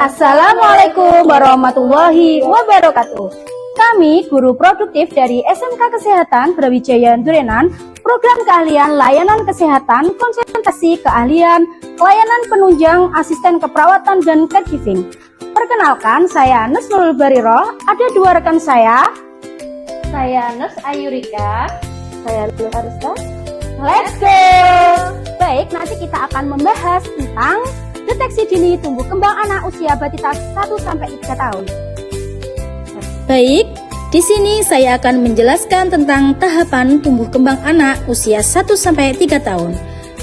Assalamualaikum warahmatullahi wabarakatuh. Kami guru produktif dari SMK Kesehatan Brawijaya Durenan, program keahlian layanan kesehatan, konsentrasi keahlian, layanan penunjang, asisten keperawatan dan caregiving. Perkenalkan, saya Nusnul Bariro, ada dua rekan saya Nus Ayurika, saya Luharista. Let's go! Baik, nanti kita akan membahas tentang deteksi dini tumbuh kembang anak usia balita 1-3 tahun. Baik, di sini saya akan menjelaskan tentang tahapan tumbuh kembang anak usia 1-3 tahun.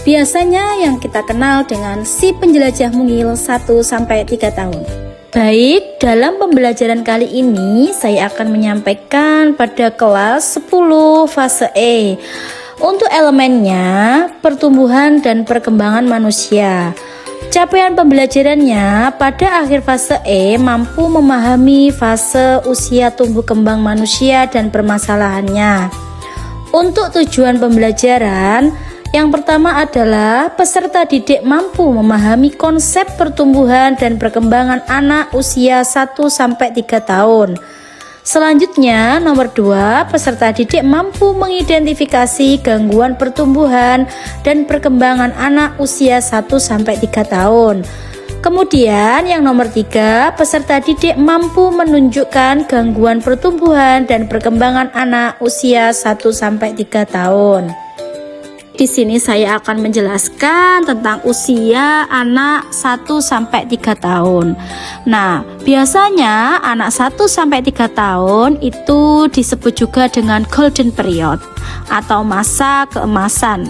Biasanya yang kita kenal dengan si penjelajah mungil 1-3 tahun. Baik, dalam pembelajaran kali ini saya akan menyampaikan pada kelas 10 fase E. Untuk elemennya, pertumbuhan dan perkembangan manusia. Capaian pembelajarannya pada akhir fase E mampu memahami fase usia tumbuh kembang manusia dan permasalahannya. Untuk tujuan pembelajaran, yang pertama adalah peserta didik mampu memahami konsep pertumbuhan dan perkembangan anak usia 1-3 tahun. Selanjutnya, nomor 2, peserta didik mampu mengidentifikasi gangguan pertumbuhan dan perkembangan anak usia 1-3 tahun. Kemudian, yang nomor 3, peserta didik mampu menunjukkan gangguan pertumbuhan dan perkembangan anak usia 1-3 tahun. Di sini saya akan menjelaskan tentang usia anak 1-3 tahun. Nah, biasanya anak 1-3 tahun itu disebut juga dengan golden period atau masa keemasan.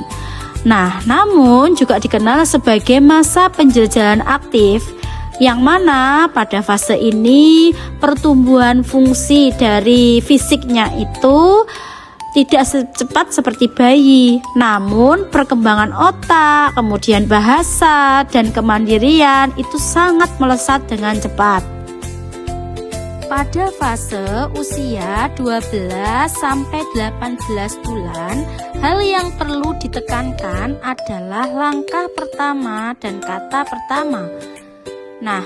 Nah, namun juga dikenal sebagai masa penjelajahan aktif, yang mana pada fase ini pertumbuhan fungsi dari fisiknya itu tidak secepat seperti bayi, namun perkembangan otak, kemudian bahasa, dan kemandirian itu sangat melesat dengan cepat. Pada fase usia 12-18 bulan, hal yang perlu ditekankan adalah langkah pertama dan kata pertama. Nah,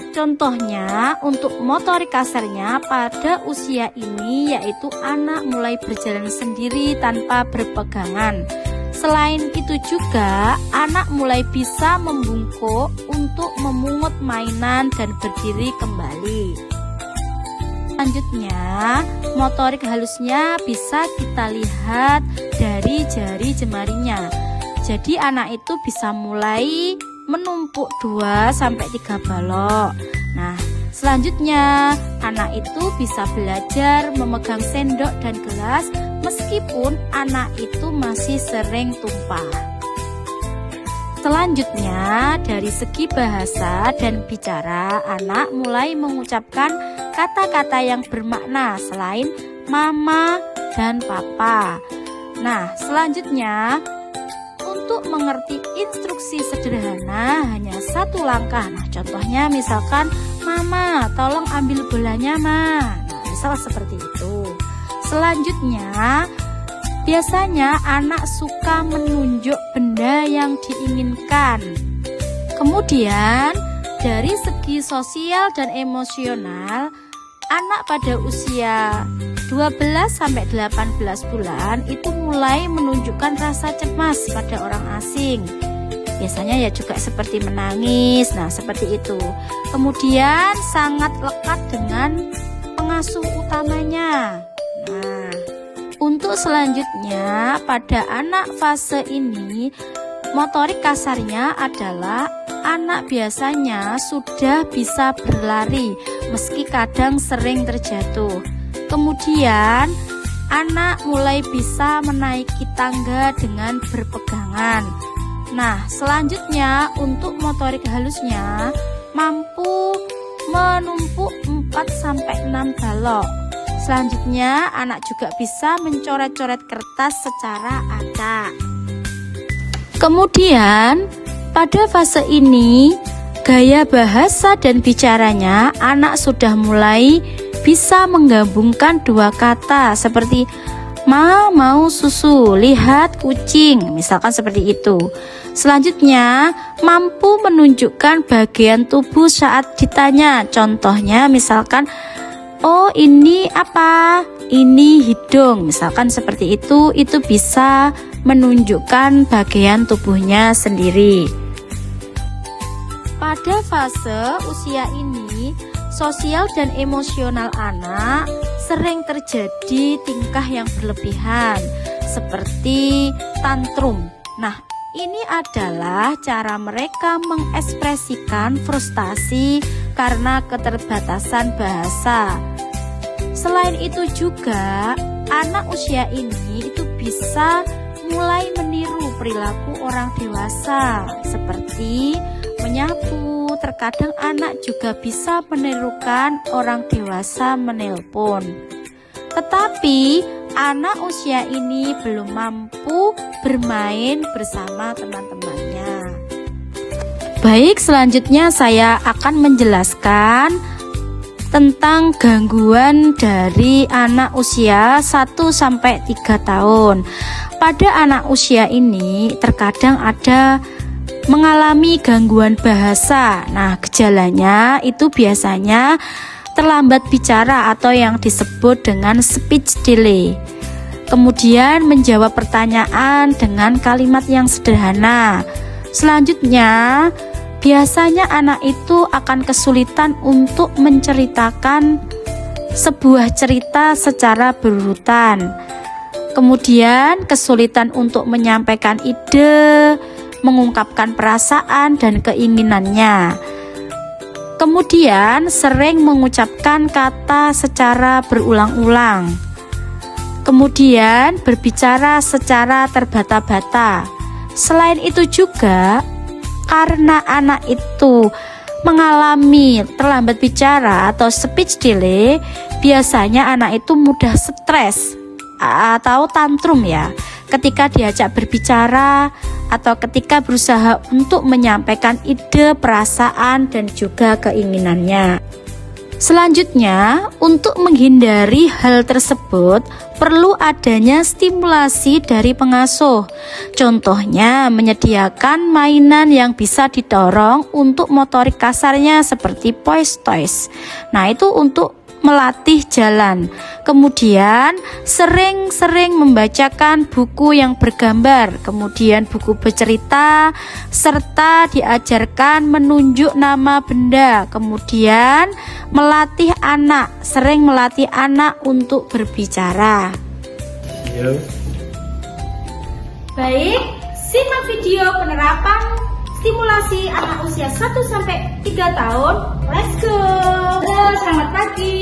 contohnya untuk motorik kasarnya pada usia ini yaitu anak mulai berjalan sendiri tanpa berpegangan. Selain itu juga anak mulai bisa membungkuk untuk memungut mainan dan berdiri kembali. Selanjutnya, motorik halusnya bisa kita lihat dari jari jemarinya. Jadi anak itu bisa mulai menumpuk 2-3 balok. Nah, selanjutnya anak itu bisa belajar memegang sendok dan gelas meskipun anak itu masih sering tumpah. Selanjutnya, dari segi bahasa dan bicara, anak mulai mengucapkan kata-kata yang bermakna selain mama dan papa. Nah, selanjutnya untuk mengerti instruksi sederhana hanya satu langkah. Nah, contohnya misalkan, mama tolong ambil bolanya ma. Nah, misal seperti itu. Selanjutnya, biasanya anak suka menunjuk benda yang diinginkan. Kemudian, dari segi sosial dan emosional, anak pada usia 12-18 bulan itu mulai menunjukkan rasa cemas pada orang asing. Biasanya ya juga seperti menangis, nah seperti itu. Kemudian sangat lekat dengan pengasuh utamanya. Nah, untuk selanjutnya pada anak fase ini, motorik kasarnya adalah anak biasanya sudah bisa berlari meski kadang sering terjatuh. Kemudian anak mulai bisa menaiki tangga dengan berpegangan. Nah, selanjutnya untuk motorik halusnya mampu menumpuk 4-6 balok. Selanjutnya anak juga bisa mencoret-coret kertas secara acak. Kemudian pada fase ini gaya bahasa dan bicaranya anak sudah mulai bisa menggabungkan dua kata seperti Ma, mau susu, lihat kucing, misalkan seperti itu. Selanjutnya, mampu menunjukkan bagian tubuh saat ditanya. Contohnya misalkan, oh ini apa? Ini hidung, misalkan seperti itu bisa menunjukkan bagian tubuhnya sendiri. Pada fase usia ini, sosial dan emosional anak sering terjadi tingkah yang berlebihan, seperti tantrum. Nah, ini adalah cara mereka mengekspresikan frustasi karena keterbatasan bahasa. Selain itu juga, anak usia ini itu bisa mulai meniru perilaku orang dewasa, seperti menyapu. Terkadang anak juga bisa menirukan orang dewasa menelpon. Tetapi anak usia ini belum mampu bermain bersama teman-temannya. Baik, selanjutnya saya akan menjelaskan tentang gangguan dari anak usia 1-3 tahun. Pada anak usia ini terkadang ada mengalami gangguan bahasa. Nah, gejalanya itu biasanya terlambat bicara atau yang disebut dengan speech delay. Kemudian menjawab pertanyaan dengan kalimat yang sederhana. Selanjutnya, biasanya anak itu akan kesulitan untuk menceritakan sebuah cerita secara berurutan. Kemudian kesulitan untuk menyampaikan ide, mengungkapkan perasaan dan keinginannya. Kemudian sering mengucapkan kata secara berulang-ulang. Kemudian berbicara secara terbata-bata. Selain itu juga, karena anak itu mengalami terlambat bicara atau speech delay, biasanya anak itu mudah stres atau tantrum ya, ketika diajak berbicara atau ketika berusaha untuk menyampaikan ide, perasaan, dan juga keinginannya. Selanjutnya, untuk menghindari hal tersebut, perlu adanya stimulasi dari pengasuh. Contohnya, menyediakan mainan yang bisa didorong untuk motorik kasarnya seperti toys. Nah, itu untuk melatih jalan. Kemudian sering-sering membacakan buku yang bergambar, kemudian buku bercerita, serta diajarkan menunjuk nama benda. Kemudian sering melatih anak untuk berbicara. Baik, simak video penerapan stimulasi anak usia 1-3 tahun. Let's go. Halo, selamat pagi.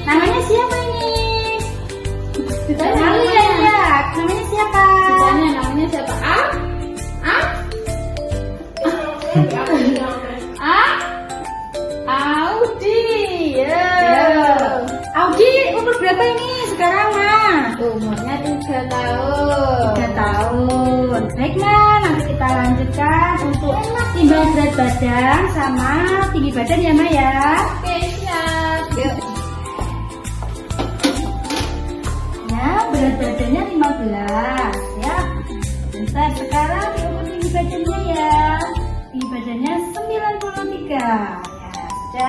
Namanya siapa ini? Kenalin ya. Namanya siapa? Namanya siapa? Audi. Audi umur berapa ini sekarang, Ma? Umurnya 3 tahun. 3 tahun. Baik, Ma, nanti kita lanjutkan untuk timbang berat badan sama tinggi badan ya, Ma ya. Oke, siap. Yuk. Ya, berat badannya 15 ya. Bentar, sekarang diukur tinggi badannya ya. Tinggi badannya 93.